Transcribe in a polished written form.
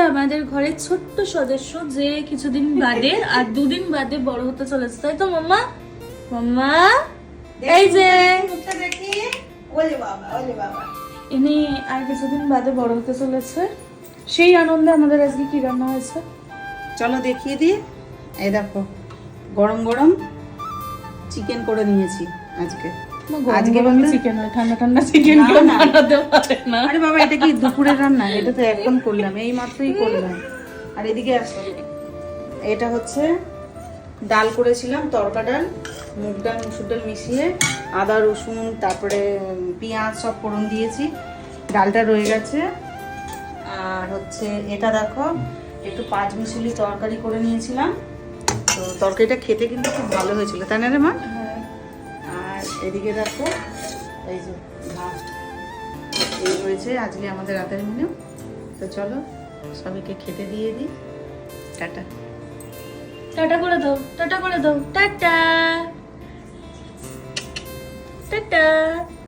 আমাদের ঘরের ছোট্ট সদস্য যে কিছুদিন বাদে আর দুদিন বাদে বড় হতে চলেছে, তাই তো মাম্মা? মাম্মা এই যে ইনি আর কিছুদিন বাদে বড় হতে চলেছে, সেই আনন্দে আমাদের আজকে কি রান্না হয়েছে চলো দেখিয়ে দিই। এই দেখো গরম গরম চিকেন করে নিয়েছি আজকে। আজকে আমি চিকেন ঠান্ডা ঠান্ডা চিকেন বানাতে পারে না। আরে বাবা, এটা কি দুপুরের রান্না? এটা তো একদম করলাম, এই মাত্রই করলাম। আর এদিকে আসো, এটা হচ্ছে ডাল করেছিলাম, তড়কা ডাল, মুগ ডাল মুসুর ডাল মিশিয়ে আদা রসুন তারপরে পেঁয়াজ সব ফোড়ন দিয়েছি, ডালটা রয়ে গেছে। আর হচ্ছে এটা দেখো একটু পাঁচমিশালি তরকারি করে নিয়েছিলাম, তো তরকারিটা খেতে কিন্তু খুব ভালো হয়েছিল, তাই না রে মা? আর এদিকে দেখো এই যে ভাত, এই হয়েছে আজকে আমাদের রাতের মেনু। তো চলো সবাইকে খেতে দিয়ে দিই। টাটা টাটা করে দাও, টাটা করে দাও, টাটা টাটা।